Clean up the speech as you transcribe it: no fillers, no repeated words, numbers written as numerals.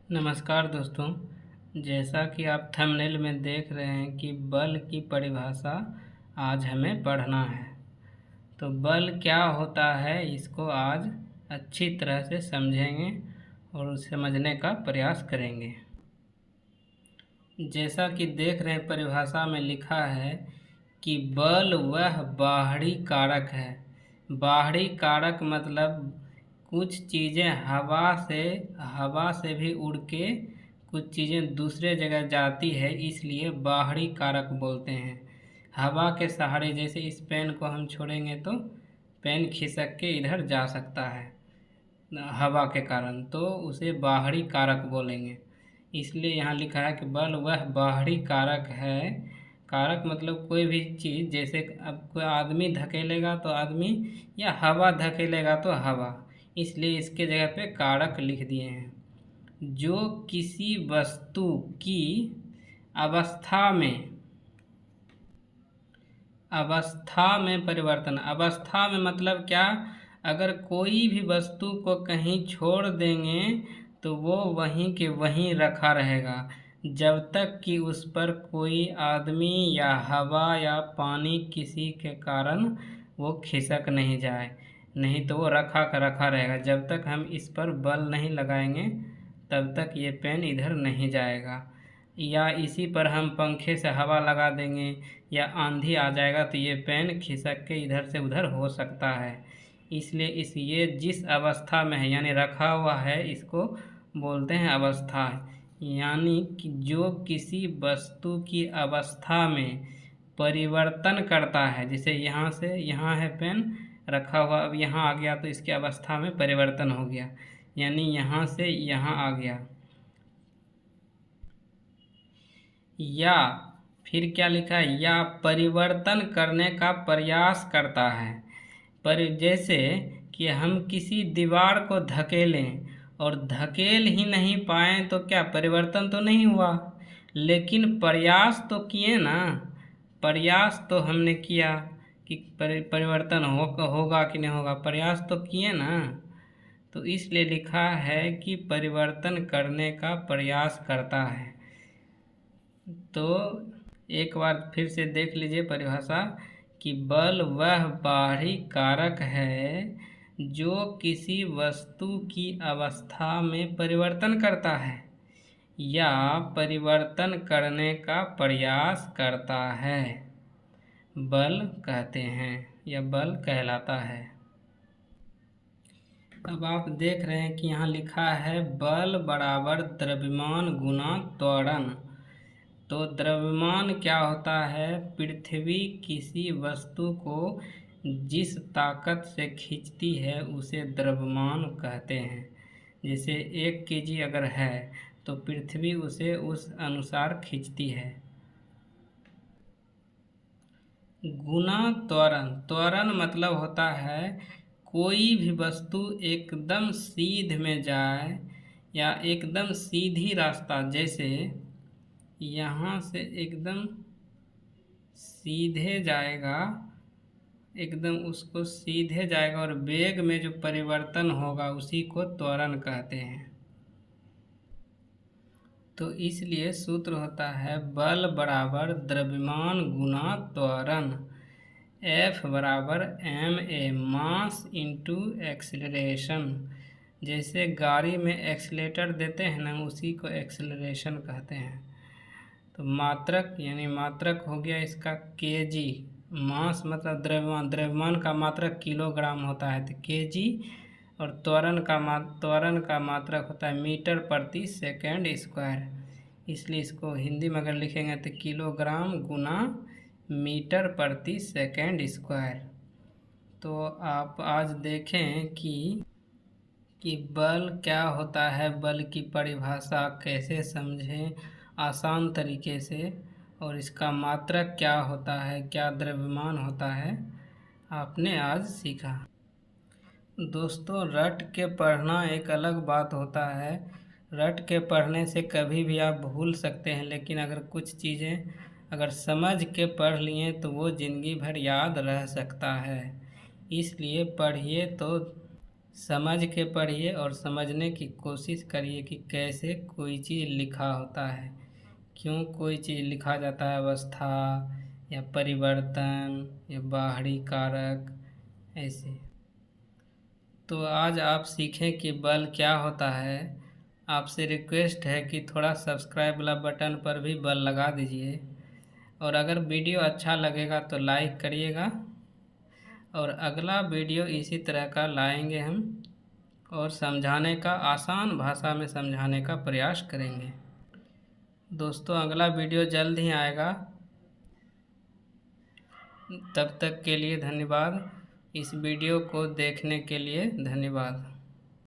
नमस्कार दोस्तों। जैसा कि आप थंबनेल में देख रहे हैं कि बल की परिभाषा आज हमें पढ़ना है। तो बल क्या होता है इसको आज अच्छी तरह से समझेंगे और उसे समझने का प्रयास करेंगे। जैसा कि देख रहे हैं परिभाषा में लिखा है कि बल वह बाहरी कारक है। बाहरी कारक मतलब कुछ चीज़ें हवा से भी उड़ के कुछ चीज़ें दूसरे जगह जाती है, इसलिए बाहरी कारक बोलते हैं। हवा के सहारे जैसे इस पेन को हम छोड़ेंगे तो पेन खिसक के इधर जा सकता है हवा के कारण, तो उसे बाहरी कारक बोलेंगे। इसलिए यहाँ लिखा है कि बल वह बाहरी कारक है। कारक मतलब कोई भी चीज़, जैसे अब कोई आदमी धकेलेगा तो आदमी, या हवा धकेलेगा तो हवा, इसलिए इसके जगह पे कारक लिख दिए हैं। जो किसी वस्तु की अवस्था में परिवर्तन। अवस्था में मतलब क्या, अगर कोई भी वस्तु को कहीं छोड़ देंगे तो वो वहीं के वहीं रखा रहेगा जब तक कि उस पर कोई आदमी या हवा या पानी किसी के कारण वो खिसक नहीं जाए। नहीं तो वो रखा का रखा रहेगा। जब तक हम इस पर बल नहीं लगाएंगे तब तक ये पेन इधर नहीं जाएगा। या इसी पर हम पंखे से हवा लगा देंगे या आंधी आ जाएगा तो ये पेन खिसक के इधर से उधर हो सकता है। इसलिए ये जिस अवस्था में है यानी रखा हुआ है, इसको बोलते हैं अवस्था। यानी कि जो किसी वस्तु की अवस्था में परिवर्तन करता है। जैसे यहाँ से यहाँ है पेन रखा हुआ, अब यहाँ आ गया तो इसकी अवस्था में परिवर्तन हो गया, यानी यहाँ से यहाँ आ गया। या फिर क्या लिखा है, या परिवर्तन करने का प्रयास करता है। पर जैसे कि हम किसी दीवार को धकेलें और धकेल ही नहीं पाए तो क्या परिवर्तन तो नहीं हुआ, लेकिन प्रयास तो किए ना। प्रयास तो हमने किया कि परिवर्तन होगा कि नहीं होगा, प्रयास तो किए ना। तो इसलिए लिखा है कि परिवर्तन करने का प्रयास करता है। तो एक बार फिर से देख लीजिए परिभाषा कि बल वह बाहरी कारक है जो किसी वस्तु की अवस्था में परिवर्तन करता है या परिवर्तन करने का प्रयास करता है, बल कहते हैं या बल कहलाता है। अब आप देख रहे हैं कि यहाँ लिखा है बल बराबर द्रव्यमान गुना त्वरण। तो द्रव्यमान क्या होता है, पृथ्वी किसी वस्तु को जिस ताकत से खींचती है उसे द्रव्यमान कहते हैं। जैसे 1 kg अगर है तो पृथ्वी उसे उस अनुसार खींचती है। गुना त्वरण। त्वरण मतलब होता है कोई भी वस्तु एकदम सीध में जाए या एकदम सीधी रास्ता, जैसे यहाँ से एकदम सीधे जाएगा, एकदम उसको सीधे जाएगा और वेग में जो परिवर्तन होगा उसी को त्वरण कहते हैं। तो इसलिए सूत्र होता है बल बराबर द्रव्यमान गुना त्वरण। F बराबर ma, मास इंटू एक्सेलरेशन। जैसे गाड़ी में एक्सीलेटर देते हैं ना, उसी को एक्सेलरेशन कहते हैं। तो मात्रक यानी मात्रक हो गया इसका kg। मास मतलब द्रव्यमान, द्रव्यमान का मात्रक किलोग्राम होता है तो kg, और त्वरण का मात्रक होता है मीटर प्रति सेकंड स्क्वायर। इसलिए इसको हिंदी में अगर लिखेंगे तो किलोग्राम गुना मीटर प्रति सेकंड स्क्वायर। तो आप आज देखें कि बल क्या होता है, बल की परिभाषा कैसे समझें आसान तरीके से, और इसका मात्रक क्या होता है, क्या द्रव्यमान होता है, आपने आज सीखा। दोस्तों, रट के पढ़ना एक अलग बात होता है। रट के पढ़ने से कभी भी आप भूल सकते हैं, लेकिन अगर कुछ चीज़ें अगर समझ के पढ़ लिए तो वो ज़िंदगी भर याद रह सकता है। इसलिए पढ़िए तो समझ के पढ़िए और समझने की कोशिश करिए कि कैसे कोई चीज़ लिखा होता है, क्यों कोई चीज़ लिखा जाता है, अवस्था या परिवर्तन या बाहरी कारक ऐसे। तो आज आप सीखें कि बल क्या होता है। आपसे रिक्वेस्ट है कि थोड़ा सब्सक्राइब वाला बटन पर भी बल लगा दीजिए, और अगर वीडियो अच्छा लगेगा तो लाइक करिएगा, और अगला वीडियो इसी तरह का लाएंगे हम, और समझाने का आसान भाषा में समझाने का प्रयास करेंगे। दोस्तों अगला वीडियो जल्द ही आएगा, तब तक के लिए धन्यवाद। इस वीडियो को देखने के लिए धन्यवाद।